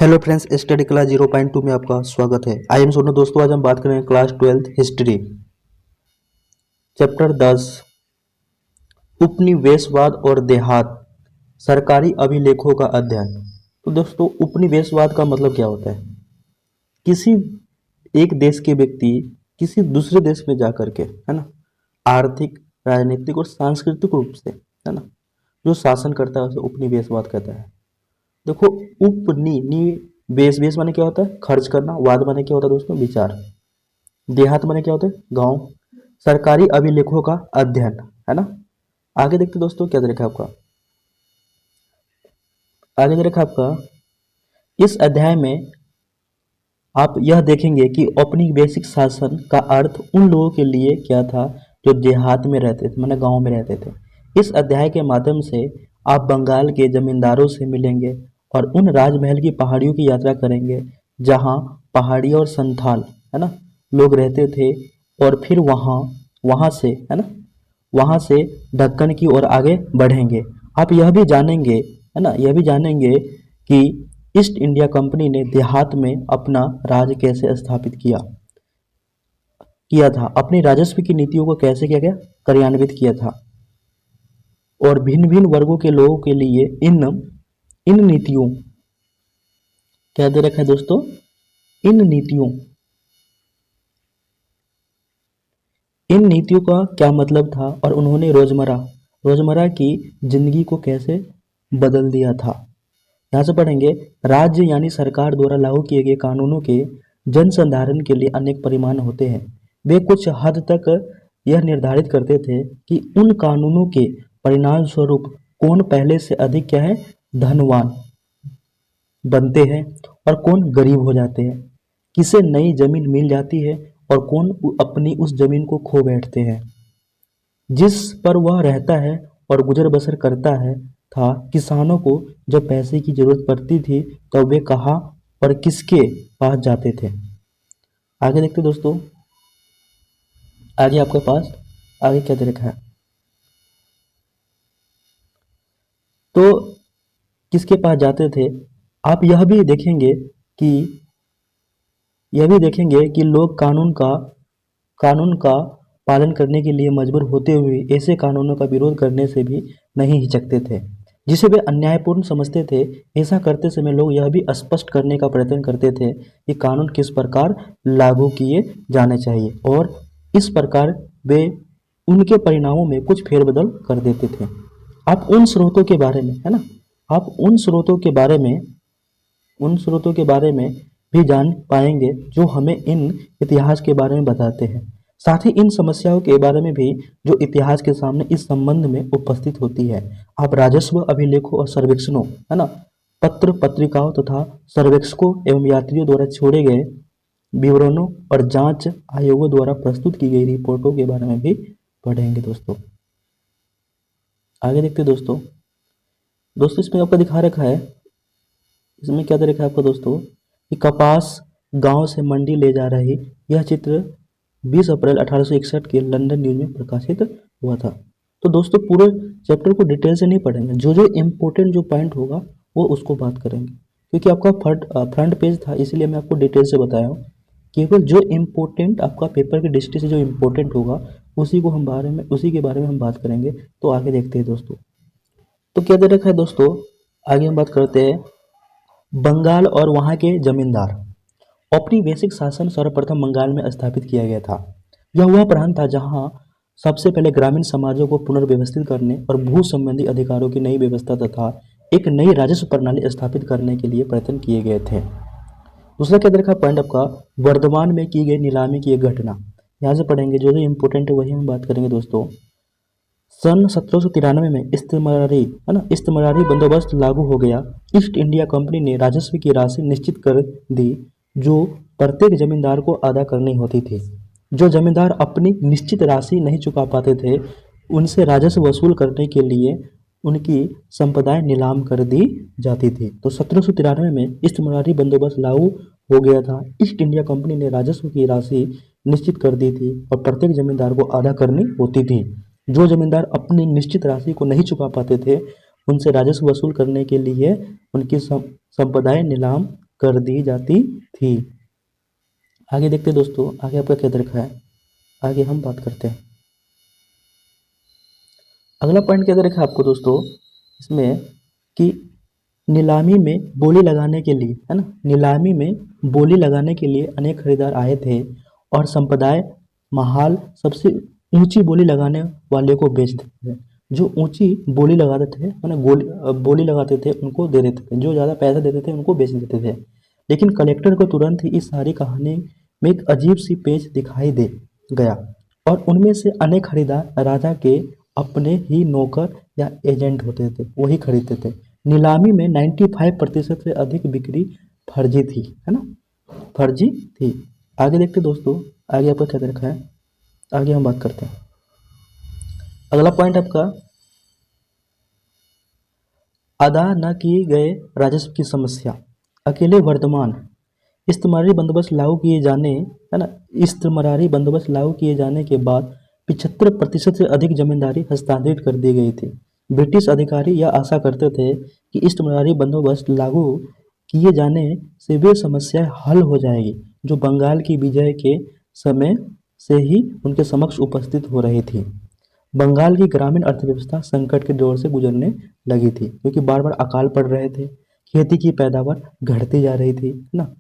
Hello friends, study class 0.2 में आपका स्वागत है। I am Sonu. दोस्तों, आज हम बात करेंगे क्लास 12 हिस्ट्री, चैप्टर 10 उपनिवेशवाद और देहात, सरकारी अभिलेखों का अध्ययन। तो दोस्तों, उपनिवेशवाद का मतलब क्या होता है? किसी एक देश के व्यक्ति किसी दूसरे देश में जाकर के, है ना, आर्थिक, राजनीतिक और सांस्कृतिक रूप से, है ना, जो शासन करता है उसे उपनिवेशवाद कहता है। देखो, बेस बेस माने क्या होता है? खर्च करना। वाद माने क्या होता है दोस्तों? विचार। देहात माने क्या होता है? गांव। सरकारी अभिलेखों का अध्ययन, है ना। आगे देखते दोस्तों, क्या दे रखा है आपका? आगे दे रखा है आपका, इस अध्याय में आप यह देखेंगे कि औपनिवेशिक शासन का अर्थ उन लोगों के लिए क्या था जो देहात में रहते थे, माने गांव में रहते थे। इस अध्याय के माध्यम से आप बंगाल के जमींदारों से मिलेंगे और उन राजमहल की पहाड़ियों की यात्रा करेंगे जहां पहाड़ी और संथाल, है ना, लोग रहते थे। और फिर वहां वहां से, है ना, वहां से दक्कन की ओर आगे बढ़ेंगे। आप यह भी जानेंगे, है ना, यह भी जानेंगे कि ईस्ट इंडिया कंपनी ने देहात में अपना राज कैसे स्थापित किया किया था, अपनी राजस्व की नीतियों को कैसे किया गया, कार्यान्वित किया था। और भिन्न भिन्न वर्गों के लोगों के लिए इन इन नीतियों, क्या दे रखा है दोस्तों? इन नीतियों का क्या मतलब था और उन्होंने रोजमर्रा की जिंदगी को कैसे बदल दिया था। यहाँ से पढ़ेंगे, राज्य यानी सरकार द्वारा लागू किए गए कानूनों के जन संधारण के लिए अनेक परिमाण होते हैं। वे कुछ हद तक यह निर्धारित करते थे कि उन कानूनों के परिणाम स्वरूप कौन पहले से अधिक क्या है, धनवान बनते हैं और कौन गरीब हो जाते हैं, किसे नई जमीन मिल जाती है और कौन अपनी उस जमीन को खो बैठते हैं। जिस पर वह रहता है और गुजर बसर करता है था। किसानों को जब पैसे की जरूरत पड़ती थी तो वे कहाँ और किसके पास जाते थे। आगे देखते दोस्तों, आगे आपके पास आगे क्या दे रखा है? तो किसके पास जाते थे? आप यह भी देखेंगे कि लोग कानून का पालन करने के लिए मजबूर होते हुए ऐसे कानूनों का विरोध करने से भी नहीं हिचकते थे जिसे वे अन्यायपूर्ण समझते थे। ऐसा करते समय लोग यह भी स्पष्ट करने का प्रयत्न करते थे कि कानून किस प्रकार लागू किए जाने चाहिए और इस प्रकार वे उनके परिणामों में कुछ फेरबदल कर देते थे। आप उन स्रोतों के बारे में, है ना, आप उन स्रोतों के बारे में भी जान पाएंगे जो हमें इन इतिहास के बारे में बताते हैं। साथ ही इन समस्याओं के बारे में भी जो इतिहास के सामने इस संबंध में उपस्थित होती है। आप राजस्व अभिलेखों और सर्वेक्षणों, है ना, पत्र पत्रिकाओं तथा सर्वेक्षकों एवं यात्रियों द्वारा छोड़े गए विवरणों और जांच आयोगों द्वारा प्रस्तुत की गई रिपोर्टों के बारे में भी पढ़ेंगे दोस्तों। आगे देखते हैं दोस्तों इसमें आपका दिखा रखा है, इसमें क्या दे रखा है आपको दोस्तों, कि कपास गांव से मंडी ले जा रही। यह चित्र 20 अप्रैल 1861 के लंदन न्यूज में प्रकाशित हुआ था। तो दोस्तों, पूरे चैप्टर को डिटेल से नहीं पढ़ेंगे, जो जो इम्पोर्टेंट जो पॉइंट होगा वो उसको बात करेंगे, क्योंकि आपका फ्रंट पेज था इसलिए मैं आपको डिटेल से बताया हूँ। केवल जो इम्पोर्टेंट आपका पेपर की दृष्टि से जो इम्पोर्टेंट होगा उसी के बारे में हम बात करेंगे। तो आगे देखते हैं दोस्तों। तो क्या दे रखा है दोस्तों, आगे हम बात करते हैं बंगाल और वहाँ के जमींदार। औपनिवेशिक शासन सर्वप्रथम बंगाल में स्थापित किया गया था। यह वह प्रांत था जहां सबसे पहले ग्रामीण समाजों को पुनर्व्यवस्थित करने और भू संबंधी अधिकारों की नई व्यवस्था तथा एक नई राजस्व प्रणाली स्थापित करने के लिए प्रयत्न किए गए थे। दूसरा क्या देखा पॉइंट आपका, वर्धमान में की गई नीलामी की एक घटना। यहाँ से पढ़ेंगे, जो जो इम्पोर्टेंट है वही हम बात करेंगे दोस्तों। सन 1793 में इस्तेमारी बंदोबस्त लागू हो गया। ईस्ट इंडिया कंपनी ने राजस्व की राशि निश्चित कर दी जो प्रत्येक जमींदार को अदा करनी होती थी। जो जमींदार अपनी निश्चित राशि नहीं चुका पाते थे उनसे राजस्व वसूल करने के लिए उनकी संपदाएं नीलाम कर दी जाती थी। तो 1793 में इस्तेमारी बंदोबस्त लागू हो गया था। ईस्ट इंडिया कंपनी ने राजस्व की राशि निश्चित कर दी थी और प्रत्येक जमींदार को अदा करनी होती थी। जो जमींदार अपनी निश्चित राशि को नहीं चुका पाते थे उनसे राजस्व वसूल करने के लिए उनकी संपदाएं नीलाम कर दी जाती थी। आगे देखते हैं दोस्तों, आगे आपका क्या दे रखा है, आगे हम बात करते हैं। अगला पॉइंट क्या दे रखा है आपको दोस्तों इसमें कि नीलामी में बोली लगाने के लिए, है ना, नीलामी में बोली लगाने के लिए अनेक खरीदार आए थे और संप्रदाय महाल सबसे ऊंची बोली लगाने वाले को बेच देते थे। जो ऊंची बोली लगाते थे मैंने बोली लगाते थे उनको दे देते थे, जो ज़्यादा पैसा देते थे उनको बेच देते थे। लेकिन कलेक्टर को तुरंत ही इस सारी कहानी में एक अजीब सी पेच दिखाई दे गया और उनमें से अनेक खरीदार राजा के अपने ही नौकर या एजेंट होते थे, वही खरीदते थे। नीलामी में 95% से अधिक बिक्री फर्जी थी, है ना, फर्जी थी। आगे देखते दोस्तों, आगे आपका क्या दे रखा है, आगे हम बात करते हैं। अगला पॉइंट आपका अदा न किए गए राजस्व की समस्या। अकेले वर्तमान इस्तेमारी बंदोबस्त लागू किए जाने, है ना, इस्तेमारी बंदोबस्त लागू किए जाने के बाद 75% से अधिक जमींदारी हस्तांतरित कर दी गई थी। ब्रिटिश अधिकारी यह आशा करते थे कि इस्तेमारी बंदोबस्त लागू किए जाने से वे समस्याएं हल हो जाएगी जो बंगाल की विजय के समय से ही उनके समक्ष उपस्थित हो रही थी। बंगाल की ग्रामीण अर्थव्यवस्था संकट के दौर से गुजरने लगी थी क्योंकि बार बार अकाल पड़ रहे थे, खेती की पैदावार घटती जा रही थी, है ना।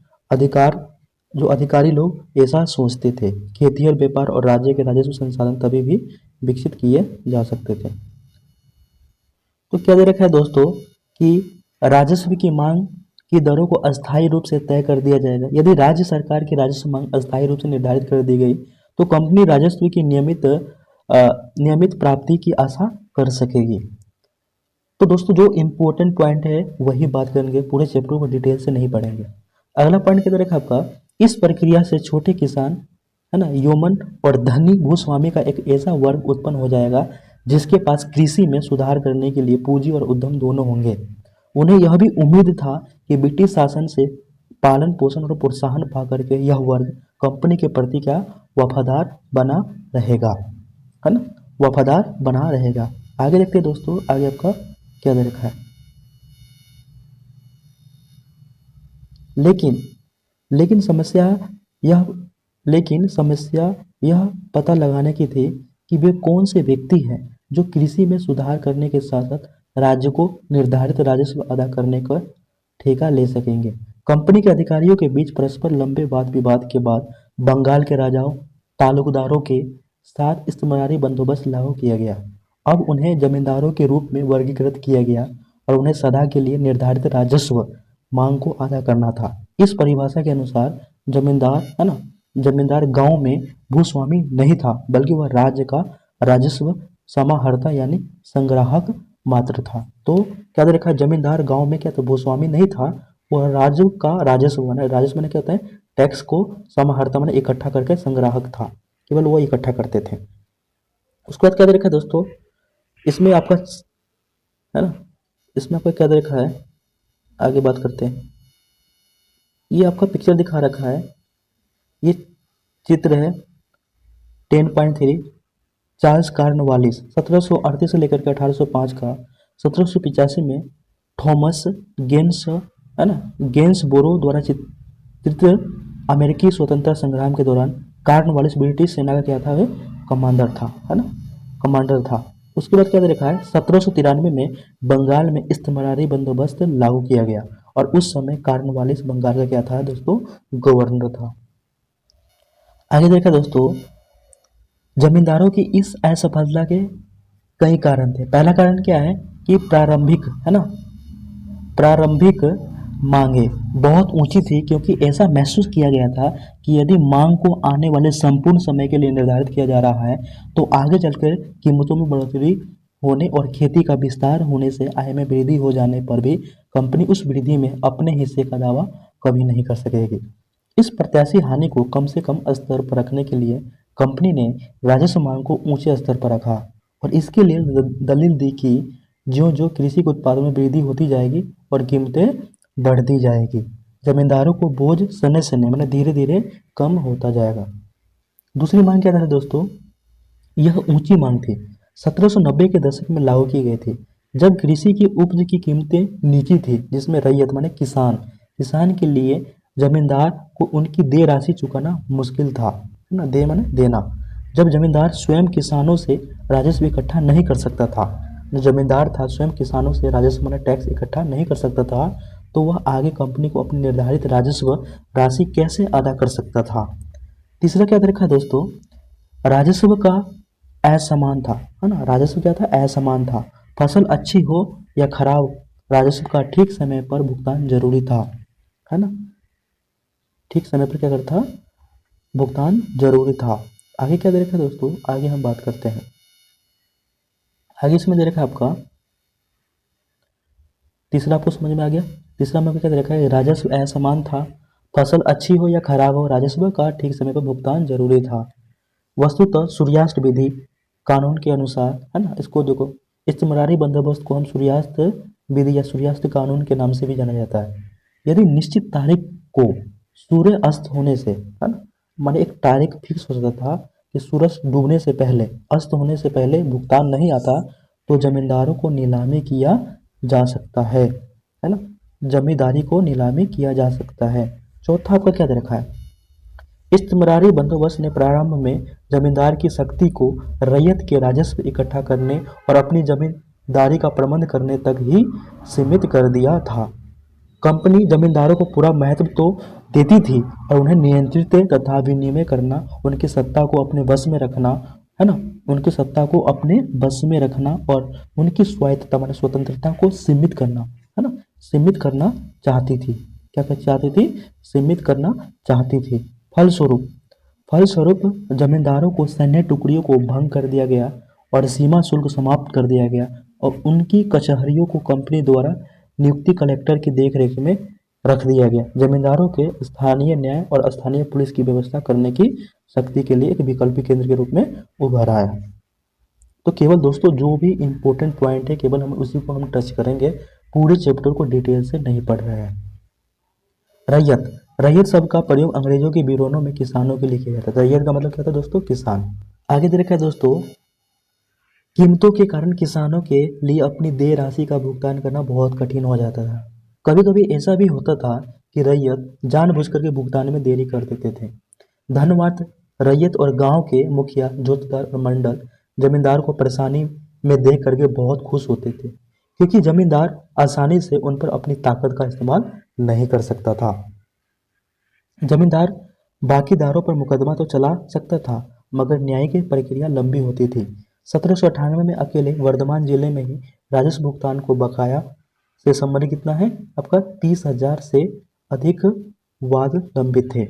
जो अधिकारी लोग ऐसा सोचते थे, खेती और व्यापार और राज्य के राजस्व संसाधन तभी भी विकसित किए जा सकते थे। तो क्या दे रखा है दोस्तों कि राजस्व की मांग की दरों को अस्थायी रूप से तय कर दिया जाएगा। यदि राज्य सरकार की राजस्व मांग अस्थायी रूप से निर्धारित कर दी गई तो कंपनी राजस्व की नियमित प्राप्ति की आशा कर सकेगी। तो दोस्तों जो इम्पोर्टेंट पॉइंट है वही बात करेंगे, पूरे चैप्टर को डिटेल से नहीं पढ़ेंगे। अगला पॉइंट क्या देखा आपका, इस प्रक्रिया से छोटे किसान, है ना, यौमन और धनी भूस्वामी का एक ऐसा वर्ग उत्पन्न हो जाएगा जिसके पास कृषि में सुधार करने के लिए पूंजी और उद्यम दोनों होंगे। उन्हें यह भी उम्मीद था कि ब्रिटिश शासन से पालन पोषण और प्रोत्साहन पा करके यह वर्ग कंपनी के प्रति क्या वफादार बना रहेगा, है ना, वफादार बना रहेगा। आगे देखते हैं दोस्तों, आगे आपका क्या दे रखा है। लेकिन समस्या यह पता लगाने की थी कि वे कौन से व्यक्ति हैं जो कृषि में सुधार करने के साथ साथ राज्य को निर्धारित राजस्व अदा करने का ठेका ले सकेंगे। कंपनी के अधिकारियों के बीच परस्पर लंबे वाद विवाद के बाद बंगाल के राजाओं तालुकदारों के साथ इस्तेमारी बंदोबस्त लागू किया गया। अब उन्हें जमींदारों के रूप में वर्गीकृत किया गया और उन्हें सदा के लिए निर्धारित राजस्व मांग को अदा करना था। इस परिभाषा के अनुसार जमींदार, है ना, जमींदार गांव में भूस्वामी नहीं था बल्कि वह राज्य का राजस्व समाहर्ता यानी संग्राहक मात्र था। तो क्या दे रखा है, जमींदार गांव में क्या था, भूस्वामी नहीं था, वह राज्य का राजस्व माने क्या होता है, टैक्स को समाहर्ता माने इकट्ठा करके संग्राहक था, केवल वो इकट्ठा करते थे। उसके बाद क्या दे रखा है दोस्तों इसमें आपका, है ना, इसमें आपका क्या दे रखा है, आगे बात करते हैं। ये आपका पिक्चर दिखा रखा है, ये चित्र है 10.3 चार्ल्स कार्नवालिस 1738 से लेकर के 1805 का। 1785 में थॉमस गेन्स, है ना, गेन्सबोरो द्वारा चित्रित अमेरिकी स्वतंत्रता संग्राम के दौरान कार्नवालिस ब्रिटिश सेना का क्या था, वे कमांडर था, है ना, कमांडर था। उसके बाद क्या दे रखा है, 1793 में बंगाल में इस्तेमारी बंदोबस्त लागू किया गया और उस समय कार्नवालिस बंगाल का क्या था दोस्तों, गवर्नर था। आगे देखा दोस्तों, जमींदारों की इस असफलता के कई कारण थे। पहला कारण क्या है कि प्रारंभिक, है ना, प्रारंभिक मांगे बहुत ऊंची थी क्योंकि ऐसा महसूस किया गया था कि यदि मांग को आने वाले संपूर्ण समय के लिए निर्धारित किया जा रहा है तो आगे चलकर कीमतों में बढ़ोतरी होने और खेती का विस्तार होने से आय में वृद्धि हो जाने पर भी कंपनी उस वृद्धि में अपने हिस्से का दावा कभी नहीं कर सकेगी। इस प्रत्याशी हानि को कम से कम स्तर पर रखने के लिए कंपनी ने राजस्व मांग को ऊंचे स्तर पर रखा और इसके लिए दलील दी कि ज्यों ज्यों कृषि के उत्पादन में वृद्धि होती जाएगी और कीमतें बढ़ती जाएगी, जमींदारों को बोझ सने सने मतलब धीरे धीरे कम होता जाएगा। दूसरी मांग क्या था दोस्तों, यह ऊंची मांग थी, 1790 के दशक में लागू की गई थी जब कृषि की उपज की कीमतें नीची थी, जिसमें रैयत माने किसान किसान के लिए जमींदार को उनकी देय राशि चुकाना मुश्किल था, है ना। दे माने देना। जब जमींदार स्वयं किसानों से राजस्व इकट्ठा नहीं कर सकता था, जो जमींदार था स्वयं किसानों से राजस्व माने टैक्स इकट्ठा नहीं कर सकता था, तो वह आगे कंपनी को अपनी निर्धारित राजस्व राशि कैसे अदा कर सकता था। तीसरा क्या देखा दोस्तों, राजस्व का असमान था, है ना। राजस्व क्या था, असमान था। फसल अच्छी हो या खराब, राजस्व का ठीक समय पर भुगतान जरूरी था, है ना। ठीक समय पर क्या करता, भुगतान जरूरी था। आगे क्या दे रखा है दोस्तों, आगे हम बात करते हैं। आगे इसमें दे रखा है आपका तीसरा, आपको समझ में आ गया। तीसरा में क्या दे रखा है, राजस्व असमान था, फसल अच्छी हो या खराब हो, राजस्व का ठीक समय पर भुगतान जरूरी था। वस्तुतः सूर्यास्त विधि कानून के अनुसार, है ना, इसको देखो, इस्तिमरारी बंदोबस्त को हम सूर्यास्त विधि या सूर्यास्त कानून के नाम से भी जाना जाता है। यदि निश्चित तारीख को सूर्य अस्त होने से, है ना, माने एक तारीख फिक्स हो जाता था कि सूरज डूबने से पहले, अस्त होने से पहले भुगतान नहीं आता, तो जमींदारों को नीलामी किया जा सकता है ना। जमींदारी को नीलामी किया जा सकता है। चौथा आपका क्या दे रखा है, इस्तिमरारी बंदोबस्त ने प्रारंभ में जमींदार की शक्ति को रैयत के राजस्व इकट्ठा करने और अपनी जमींदारी का प्रबंध करने तक ही सीमित कर दिया था। कंपनी जमींदारों को पूरा महत्व तो देती थी और उन्हें नियंत्रित तथा विनिमय करना, उनकी सत्ता को अपने वश में रखना, है ना, उनकी सत्ता को अपने वश में रखना और उनकी स्वायत्तता माने स्वतंत्रता को सीमित करना, है ना, सीमित करना चाहती थी। क्या चाहती थी, सीमित करना चाहती थी। फलस्वरूप फलस्वरूप जमींदारों को सैन्य टुकड़ियों को भंग कर दिया गया और सीमा शुल्क समाप्त कर दिया गया और उनकी कचहरियों को कंपनी द्वारा नियुक्ति कलेक्टर की देखरेख में रख दिया गया। जमींदारों के स्थानीय न्याय और स्थानीय पुलिस की व्यवस्था करने की शक्ति के लिए एक वैकल्पिक केंद्र के रूप में उभरा है। तो केवल दोस्तों जो भी इंपॉर्टेंट पॉइंट है केवल हम उसी को हम टच करेंगे, पूरे चैप्टर को डिटेल से नहीं पढ़ रहे हैं। रैयत, रैयत शब्द का प्रयोग अंग्रेजों के विरोधों में किसानों के लिए किया जाता है। रैयत का मतलब क्या था दोस्तों, किसान। आगे दे रखा है दोस्तों, कीमतों के कारण किसानों के लिए अपनी देय राशि का भुगतान करना बहुत कठिन हो जाता था। कभी कभी ऐसा भी होता था कि रैयत जानबूझकर के भुगतान में देरी कर देते थे। धनवान रैयत और गांव के मुखिया, जोतदार और मंडल जमींदार को परेशानी में देख करके बहुत खुश होते थे, क्योंकि जमींदार आसानी से उन पर अपनी ताकत का इस्तेमाल नहीं कर सकता था। जमींदार बाकीदारों पर मुकदमा तो चला सकता था, मगर न्यायिक प्रक्रिया लंबी होती थी। 1798 में अकेले वर्धमान जिले में ही राजस्व भुगतान को बकाया से संबंधित कितना है आपका 30,000 से अधिक वाद लंबित थे।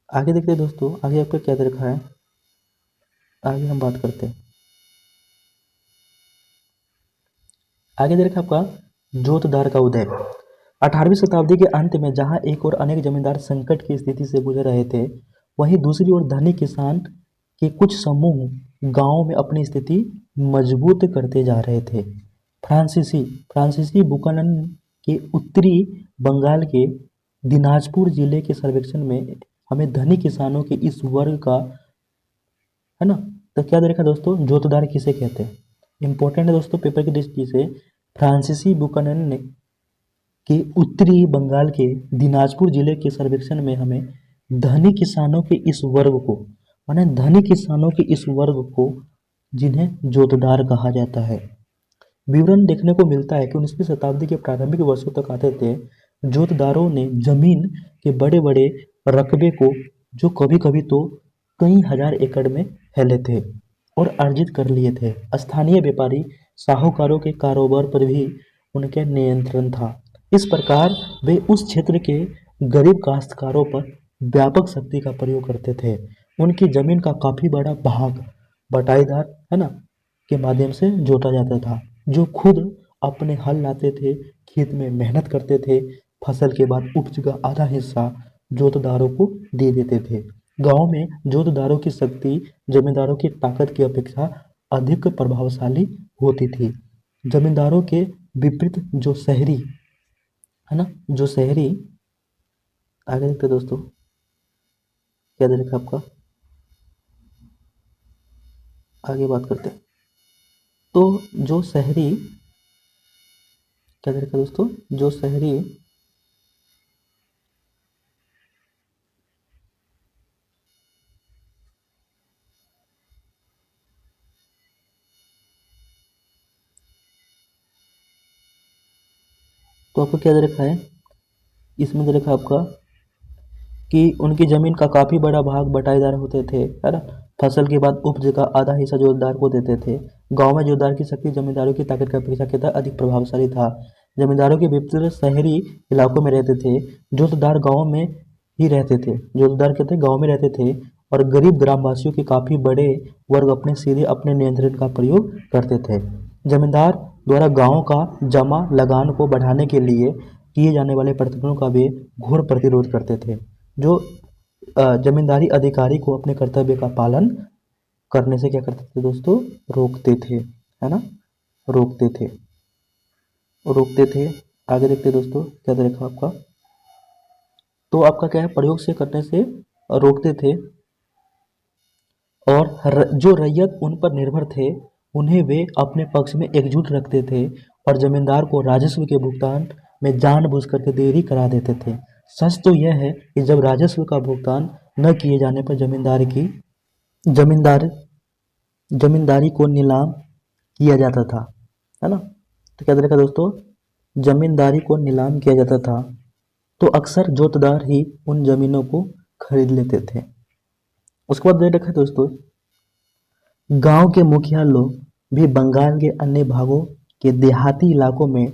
आगे देखते हैं दोस्तों, आगे आपका क्या दे रखा है, आगे हम बात करते हैं। आगे दे रखा है आपका जोतदार का उदय। 18वीं शताब्दी के अंत में जहां एक और अनेक जमींदार संकट की स्थिति से गुजर रहे थे, वहीं दूसरी ओर धनी किसान के कुछ समूह गांवों में अपनी स्थिति मजबूत करते जा रहे थे। फ्रांसीसी बुकानन के उत्तरी बंगाल के दिनाजपुर जिले के सर्वेक्षण में हमें धनी किसानों के इस वर्ग का, है ना, तो क्या दे रखा है दोस्तों, जोतदार किसे कहते हैं, इंपॉर्टेंट है दोस्तों पेपर की दृष्टि से। फ्रांसीसी बुकानन ने कि उत्तरी बंगाल के दिनाजपुर जिले के सर्वेक्षण में हमें धनी किसानों के इस वर्ग को, माने धनी किसानों के इस वर्ग को जिन्हें जोतदार कहा जाता है, विवरण देखने को मिलता है कि 19वीं शताब्दी के प्रारंभिक वर्षों तक आते थे जोतदारों ने जमीन के बड़े बड़े रकबे को, जो कभी कभी तो कई हजार एकड़ में फैले थे और अर्जित कर लिए थे। स्थानीय व्यापारी साहूकारों के कारोबार पर भी उनके नियंत्रण था। इस प्रकार वे उस क्षेत्र के गरीब काश्तकारों पर व्यापक शक्ति का प्रयोग करते थे। उनकी जमीन का काफी बड़ा भाग बटाईदार, है ना, के माध्यम से जोता जाता था, जो खुद अपने हल लाते थे, खेत में मेहनत करते थे, फसल के बाद उपज का आधा हिस्सा जोतदारों को दे देते थे। गांव में जोतदारों की शक्ति जमींदारों की ताकत की अपेक्षा अधिक प्रभावशाली होती थी। जमींदारों के विपरीत जो शहरी, है ना, जो शहरी, आगे देखते दोस्तों क्या दे रखा आपका, आगे बात करते हैं। तो जो शहरी, क्या दे रखा दोस्तों, जो शहरी तो आपको क्या दे रखा है, इसमें दे रखा है आपका कि उनकी जमीन का काफी बड़ा भाग बटाईदार होते थे, है ना। फसल के बाद उपज का आधा हिस्सा जोतदार को देते थे। गांव में जोतदार की शक्ति जमींदारों की ताकत की अपेक्षा कितना अधिक प्रभावशाली था। जमींदारों के विपरीत शहरी इलाकों में रहते थे, जोतदार गाँव में ही रहते थे, जोतदार कहते गाँव में रहते थे, और गरीब ग्रामवासियों के काफी बड़े वर्ग अपने सीधे अपने नियंत्रण का प्रयोग करते थे। जमींदार द्वारा गांव का जमा लगान को बढ़ाने के लिए किए जाने वाले प्रतिबंधों का वे घोर प्रतिरोध करते थे, जो जमींदारी अधिकारी को अपने कर्तव्य का पालन करने से क्या करते थे दोस्तों, रोकते थे, है ना, रोकते थे, रोकते थे। आगे देखते हैं दोस्तों क्या दे रखा आपका, तो आपका क्या है, प्रयोग से करने से रोकते थे, और जो रैयत उन पर निर्भर थे उन्हें वे अपने पक्ष में एकजुट रखते थे, और जमींदार को राजस्व के भुगतान में जानबूझ करके देरी करा देते थे। सच तो यह है कि जब राजस्व का भुगतान न किए जाने पर जमींदार जमींदारी को नीलाम किया जाता था, है ना। तो क्या देखा दोस्तों, जमींदारी को नीलाम किया जाता था, तो अक्सर जोतदार ही उन जमीनों को खरीद लेते थे। उसके बाद दे रखा है दोस्तों, गांव के मुखिया लोग भी बंगाल के अन्य भागों के देहाती इलाकों में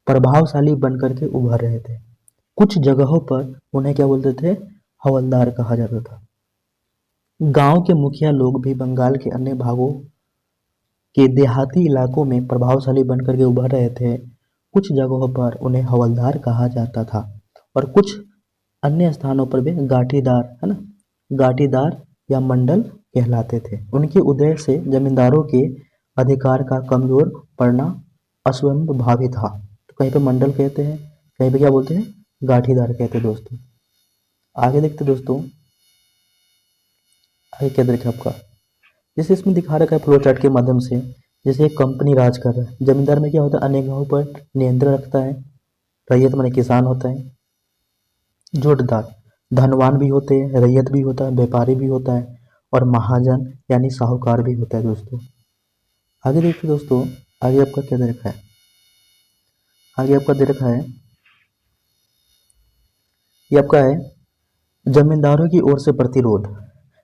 प्रभावशाली बनकर के उभर रहे थे। कुछ जगहों पर उन्हें क्या बोलते थे, हवलदार कहा जाता था। गांव के मुखिया लोग भी बंगाल के अन्य भागों के देहाती इलाकों में प्रभावशाली बनकर के उभर रहे थे। कुछ जगहों पर उन्हें हवलदार कहा जाता था, और कुछ अन्य स्थानों पर वे गाठीदार, है ना, गाठीदार या मंडल कहलाते थे। उनके उदय से जमींदारों के अधिकार का कमजोर पड़ना अस्वाभाविक था। तो कहीं पे मंडल कहते हैं, कहीं पे क्या बोलते हैं, गाठीदार कहते हैं दोस्तों। आगे देखते दोस्तों, आगे क्या देखा आपका, जैसे इसमें दिखा रखा है फ्लो चार्ट के माध्यम से, जैसे एक कंपनी राज कर रहा है, जमींदार में क्या होता है, अन्य गांवों पर नियंत्रण रखता है। रैयत माने किसान होता है। जोतदार धनवान भी होते हैं, रैयत भी होता है, व्यापारी भी होता है, और महाजन यानी साहूकार भी होता है दोस्तों। आगे देखिए दोस्तों, आगे आपका क्या दे रखा है, आगे आपका दे रखा है, ये आपका है जमींदारों की ओर से प्रतिरोध।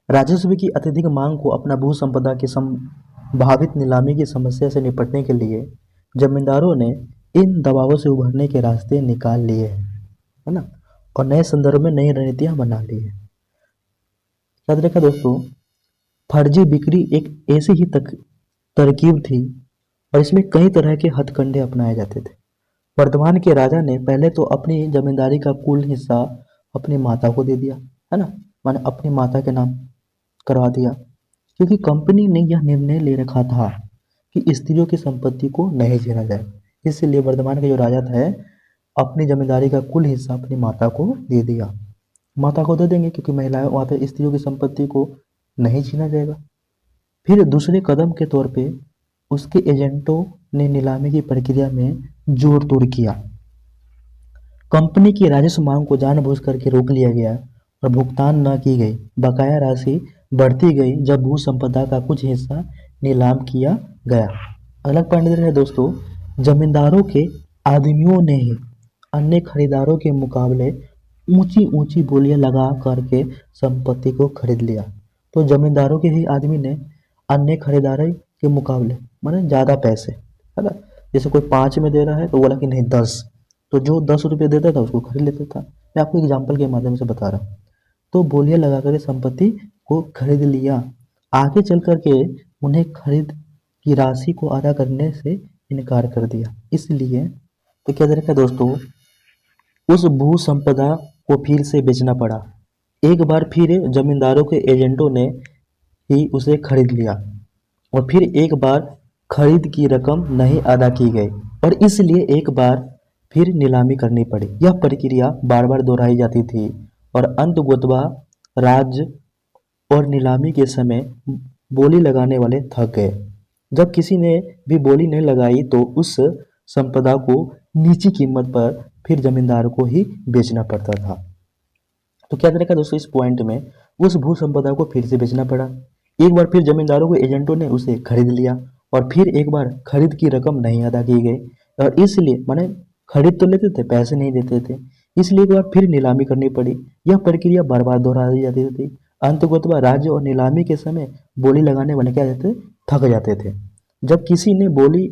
राजस्व की अत्यधिक मांग को अपना भू संपदा की संभावित नीलामी की समस्या से निपटने के लिए जमींदारों ने इन दबावों से उभरने के रास्ते निकाल लिए हैं, है ना, और नए संदर्भ में नई रणनीतियां बना ली है। याद रखा दोस्तों, फर्जी बिक्री एक ऐसी ही तरकीब थी, और इसमें कई तरह के हथकंडे अपनाए जाते थे। वर्धमान के राजा ने पहले तो अपनी जमींदारी का कुल हिस्सा अपनी माता को दे दिया, है ना, माने अपनी माता के नाम करवा दिया, क्योंकि कंपनी ने यह निर्णय ले रखा था कि स्त्रियों की संपत्ति को नहीं छीना जाए। इसलिए वर्धमान के जो राजा थे अपनी जमींदारी का कुल हिस्सा अपनी माता को दे दिया। माता को दे देंगे क्योंकि महिलाएं वहाँ पे स्त्रियों की संपत्ति को नहीं छीना जाएगा। फिर दूसरे कदम के तौर पे उसके एजेंटों ने नीलामी की प्रक्रिया में जोड़ तोड़ किया। कंपनी की राजस्व मांग को जानबूझ करके रोक लिया गया और भुगतान न की गई बकाया राशि बढ़ती गई जब भू संपदा का कुछ हिस्सा नीलाम किया गया। अलग पॉइंट है दोस्तों, जमींदारों के आदमियों ने ही अन्य खरीदारों के मुकाबले ऊंची ऊंची बोलियां लगा करके संपत्ति को खरीद लिया। तो जमींदारों के ही आदमी ने अन्य खरीदारों के मुकाबले माने ज़्यादा पैसे, है ना, जैसे कोई 5 में दे रहा है तो बोला कि नहीं 10, तो जो 10 रुपये देता था उसको खरीद लेता था। मैं आपको एग्जाम्पल के माध्यम से बता रहा हूँ। तो बोलियां लगा कर संपत्ति को खरीद लिया। आगे चल करके उन्हें खरीद की राशि को अदा करने से इनकार कर दिया। इसलिए तो क्या देखा दोस्तों, उस भू संपदा को फिर से बेचना पड़ा। एक बार फिर जमींदारों के एजेंटों ने ही उसे खरीद लिया, और फिर एक बार खरीद की रकम नहीं अदा की गई, और इसलिए एक बार फिर नीलामी करनी पड़ी। यह प्रक्रिया बार बार दोहराई जाती थी, और अंततः राज्य और नीलामी के समय बोली लगाने वाले थक गए। जब किसी ने भी बोली नहीं लगाई तो उस संपदा को नीची कीमत पर फिर जमींदार को ही बेचना पड़ता था। तो क्या देखा दोस्तों, इस पॉइंट में उस भू संपदा को फिर से बेचना पड़ा। एक बार फिर जमींदारों को एजेंटों ने उसे खरीद लिया, और फिर एक बार खरीद की रकम नहीं अदा की गई, और इसलिए माने खरीद तो लेते थे, पैसे नहीं देते थे, इसलिए एक बार फिर नीलामी करनी पड़ी। यह प्रक्रिया बार बार दोहराई जाती थी। अंततः राज्य और नीलामी के समय बोली लगाने वाले क्या रहते, थक जाते थे। जब किसी ने बोली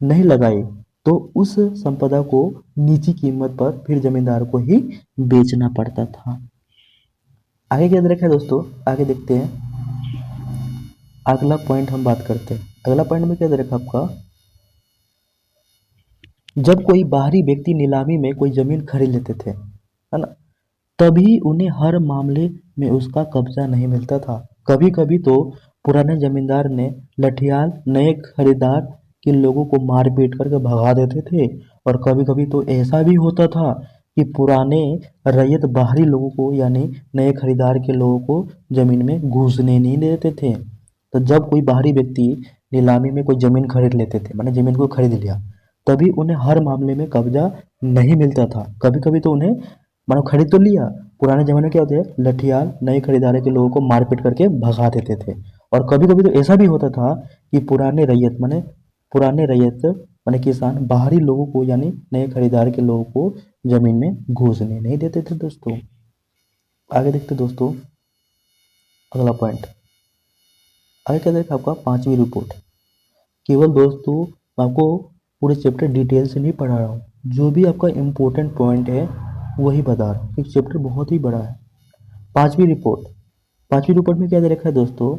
नहीं लगाई तो उस संपदा को नीची कीमत पर फिर जमींदार को ही बेचना पड़ता था। आगे क्या रखा है दोस्तों, आगे देखते हैं। अगला पॉइंट हम बात करते हैं। अगला पॉइंट में क्या दे रखा आपका, जब कोई बाहरी व्यक्ति नीलामी में कोई जमीन खरीद लेते थे, है ना, तभी उन्हें हर मामले में उसका कब्जा नहीं मिलता था। कभी कभी तो पुराने जमींदार ने लठियाल नए खरीदार के लोगों को मार पीट करके भगा देते थे, और कभी कभी तो ऐसा भी होता था कि पुराने रैयत बाहरी लोगों को यानी नए खरीदार के लोगों को जमीन में घुसने नहीं देते थे। तो जब कोई बाहरी व्यक्ति नीलामी में कोई जमीन खरीद लेते थे, मैंने जमीन को खरीद लिया, तभी उन्हें हर मामले में कब्जा नहीं मिलता था। कभी कभी तो उन्हें मानो खरीद तो लिया, पुराने ज़माने में क्या होते हैं, लठियाल नए खरीदारे के लोगों को मारपीट करके भगा देते थे। और कभी कभी तो ऐसा भी होता था कि पुराने रैयत माने किसान बाहरी लोगों को यानी नए खरीदार के लोगों को जमीन में घुसने नहीं देते थे दोस्तों। आगे देखते दोस्तों, अगला पॉइंट। आगे क्या देखा आपका, पांचवी रिपोर्ट। केवल दोस्तों मैं आपको पूरे चैप्टर डिटेल से नहीं पढ़ा रहा हूँ, जो भी आपका इम्पोर्टेंट पॉइंट है वही बता रहा हूँ, क्योंकि चैप्टर बहुत ही बड़ा है। पांचवी रिपोर्ट। पांचवी रिपोर्ट में क्या दे रखा है दोस्तों,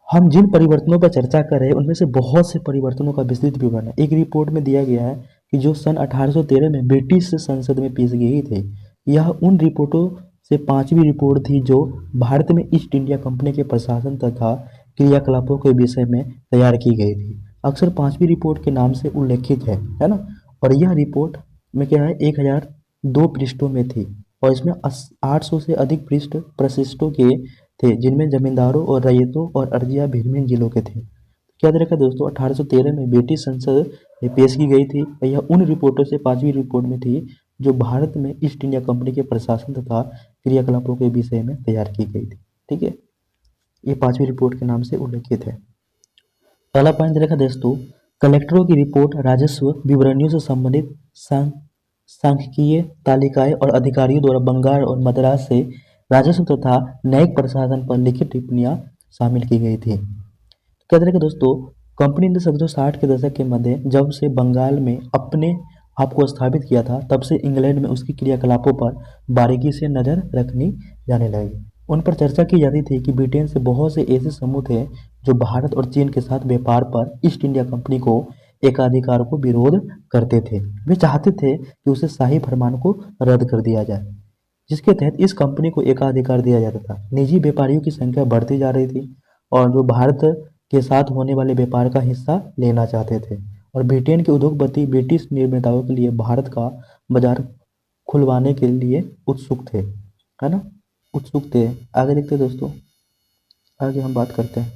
हम जिन परिवर्तनों पर चर्चा कर रहे हैं उनमें से बहुत से परिवर्तनों का विस्तृत विवरण है। एक रिपोर्ट में दिया गया है कि जो सन 1813 में ब्रिटिश संसद में पेश गई थी, यह उन रिपोर्टों से पांचवी रिपोर्ट थी जो भारत में ईस्ट इंडिया कंपनी के प्रशासन तथा क्रियाकलापों के विषय में तैयार की गई थी। अक्सर पांचवी रिपोर्ट के नाम से उल्लेखित है ना। और यह रिपोर्ट में क्या है, 1002 पृष्ठों में थी, और इसमें 800 से अधिक पृष्ठ प्रशिष्टों के थे, जिनमें जमींदारों और रैयतों और अर्जिया भिन्न भिन्न जिलों के थे। क्या दे रखा है दोस्तों, 1813 में ब्रिटिश संसद में पेश की गई थी, और यह उन रिपोर्टों से पांचवी रिपोर्ट में थी जो भारत में ईस्ट इंडिया कंपनी के प्रशासन तथा क्रियाकलापों के विषय में तैयार की गई थी। ठीक है, ये पांचवी रिपोर्ट के नाम से उल्लेखित है। पहला पॉइंट दे रखा दोस्तों, कलेक्टरों की रिपोर्ट राजस्व विवरणियों से संबंधित सांख्यिकीय तालिकाएं और अधिकारियों द्वारा बंगाल और मद्रास से राजस्व तथा न्यायिक प्रशासन पर लिखित टिप्पणियां शामिल की गई थी। क्या तरह के दोस्तों, कंपनी ने 1760 के दशक के मध्य जब से बंगाल में अपने आप को स्थापित किया था, तब से इंग्लैंड में उसकी क्रियाकलापों पर बारीकी से नजर रखनी जाने लगी। उन पर चर्चा की जाती थी कि ब्रिटेन से बहुत से ऐसे समूह थे जो भारत और चीन के साथ व्यापार पर ईस्ट इंडिया कंपनी को एकाधिकार को विरोध करते थे। वे चाहते थे कि उसे शाही फरमान को रद्द कर दिया जाए, जिसके तहत इस कंपनी को एकाधिकार दिया जाता था। निजी व्यापारियों की संख्या बढ़ती जा रही थी और जो भारत के साथ होने वाले व्यापार का हिस्सा लेना चाहते थे, और ब्रिटेन के उद्योगपति ब्रिटिश निर्माताओं के लिए भारत का बाजार खुलवाने के लिए उत्सुक थे, है ना, उत्सुक थे। आगे देखते हैं दोस्तों, आगे हम बात करते हैं।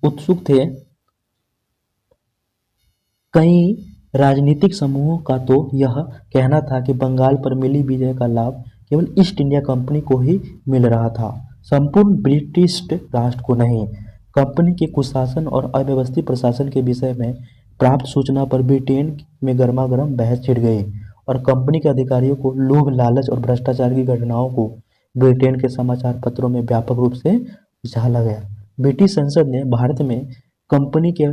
उत्सुक थे कई राजनीतिक समूहों का तो यह कहना था कि बंगाल पर मिली विजय का लाभ केवल ईस्ट इंडिया कंपनी को ही मिल रहा था, संपूर्ण ब्रिटिश राष्ट्र को नहीं। कंपनी के कुशासन और अव्यवस्थित प्रशासन के विषय में प्राप्त सूचना पर ब्रिटेन में गर्मागर्म बहस छिड़ गई, और कंपनी के अधिकारियों को लोभ, लालच और भ्रष्टाचार की घटनाओं को ब्रिटेन के समाचार पत्रों में व्यापक रूप से उछाला गया। ब्रिटिश संसद ने भारत में कंपनी के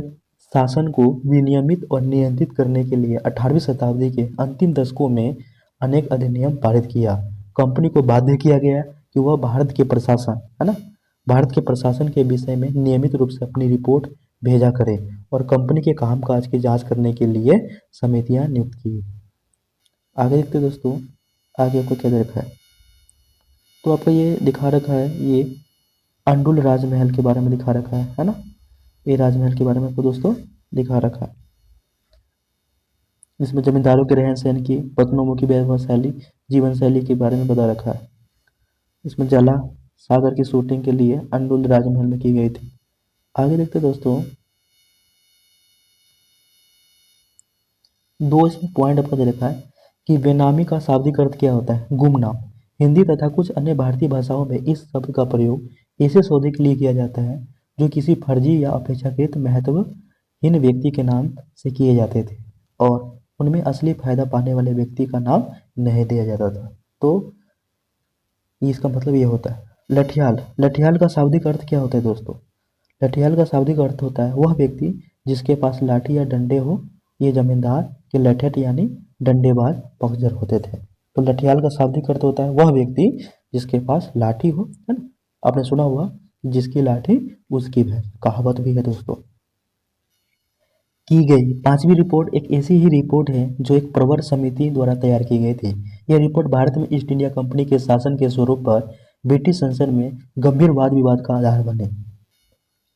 शासन को विनियमित और नियंत्रित करने के लिए 18वीं शताब्दी के अंतिम दशकों में अनेक अधिनियम पारित किया। कंपनी को बाध्य किया गया कि वह भारत के प्रशासन के विषय में नियमित रूप से अपनी रिपोर्ट भेजा करे, और कंपनी के कामकाज की जांच करने के लिए समितियां नियुक्त की। आगे देखते दोस्तों, आगे आपको क्या दे रखा है, तो आपको ये दिखा रखा है, ये अंडुल राजमहल के बारे में दिखा रखा है ना। ये राजमहल के बारे में आपको दोस्तों दिखा रखा है। इसमें जमींदारों के रहन सहन की, पत्नोमुखी व्यवहार शैली, जीवन शैली के बारे में बता रखा है। इसमें जला सागर की शूटिंग के लिए अंडुल राजमहल में की गई थी। आगे देखते दोस्तों, दो इसमें पॉइंट आपको दे रखा है कि बेनामी का शाब्दिक अर्थ क्या होता है, गुमनाम। हिंदी तथा कुछ अन्य भारतीय भाषाओं में इस शब्द का प्रयोग ऐसे सौदे के लिए किया जाता है जो किसी फर्जी या अपेक्षाकृत महत्वहीन व्यक्ति के नाम से किए जाते थे और उनमें असली फायदा पाने वाले व्यक्ति का नाम नहीं दिया जाता था। तो इसका मतलब ये होता है। लठियाल, लठियाल का शाब्दिक अर्थ क्या होता है दोस्तों? लठियाल का शाब्दिक अर्थ होता है वह व्यक्ति जिसके पास लाठी या डंडे हो। ये जमींदार के लठेट यानी डंडेबाज पखजर होते थे। तो लठियाल का शाब्दिक अर्थ होता है वह व्यक्ति जिसके पास लाठी हो, है ना। आपने सुना हुआ जिसकी लाठी उसकी भैंस, कहावत भी है दोस्तों। की गई पांचवी रिपोर्ट एक ऐसी ही रिपोर्ट है जो एक प्रवर समिति द्वारा तैयार की गई थी। यह रिपोर्ट भारत में ईस्ट इंडिया कंपनी के शासन के स्वरूप पर ब्रिटिश संसद में गंभीर वाद विवाद का आधार बने।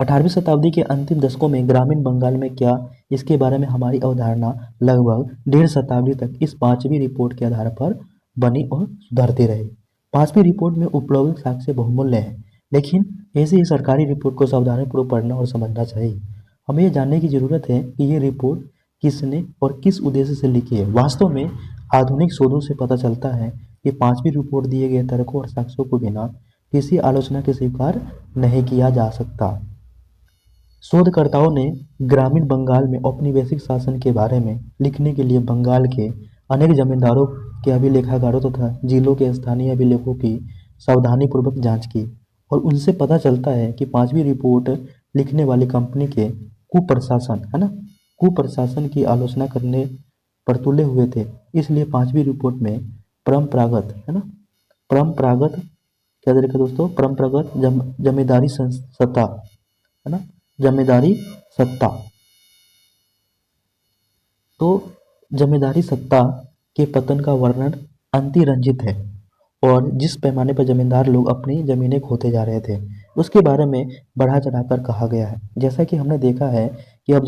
18वीं शताब्दी के अंतिम दशकों में ग्रामीण बंगाल में क्या, इसके बारे में हमारी अवधारणा लगभग 1.5 शताब्दी तक इस पांचवी रिपोर्ट के आधार पर बनी और सुधरती रही। पांचवी रिपोर्ट में उपलब्ध साक्ष्य बहुमूल्य है, लेकिन ऐसी ही सरकारी रिपोर्ट को सावधानीपूर्वक पढ़ना और समझना चाहिए। हमें ये जानने की ज़रूरत है कि ये रिपोर्ट किसने और किस उद्देश्य से लिखी है। वास्तव में आधुनिक शोधों से पता चलता है कि पांचवी रिपोर्ट दिए गए तर्कों और साक्ष्यों को बिना किसी आलोचना के स्वीकार नहीं किया जा सकता। शोधकर्ताओं ने ग्रामीण बंगाल में औपनिवेशिक शासन के बारे में लिखने के लिए बंगाल के अनेक जमींदारों के अभिलेखागारों तथा जिलों के स्थानीय अभिलेखों की सावधानीपूर्वक जांच की और उनसे पता चलता है कि पांचवी रिपोर्ट लिखने वाली कंपनी के कुप्रशासन, है ना, कुप्रशासन की आलोचना करने पर तुले हुए थे। इसलिए पांचवी रिपोर्ट में परंपरागत, है ना, परंपरागत क्या तरीका दोस्तों, परंपरागत जमींदारी सत्ता, है ना, जमींदारी सत्ता। तो जमींदारी सत्ता के पतन का वर्णन अतिरंजित है और जिस पैमाने पर जमींदार लोग अपनी जमीनें खोते जा रहे थे उसके बारे में बढ़ा चढ़ाकर कहा गया है। जैसा कि हमने देखा है कि अब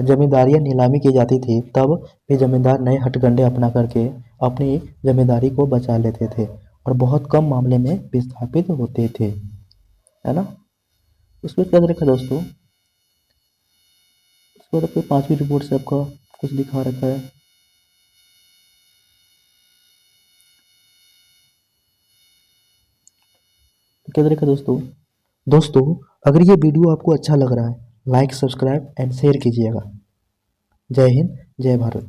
जमींदारियां नीलामी की जाती थी, तब भी जमींदार नए हथकंडे अपना करके अपनी जमींदारी को बचा लेते थे और बहुत कम मामले में विस्थापित होते थे, है ना। उसमें क्या रखा दोस्तों, उसको आपको पांचवी रिपोर्ट से आपका कुछ दिखा रखा है। क्या तरीका दोस्तों अगर ये वीडियो आपको अच्छा लग रहा है लाइक सब्सक्राइब एंड शेयर कीजिएगा। जय हिंद, जय भारत।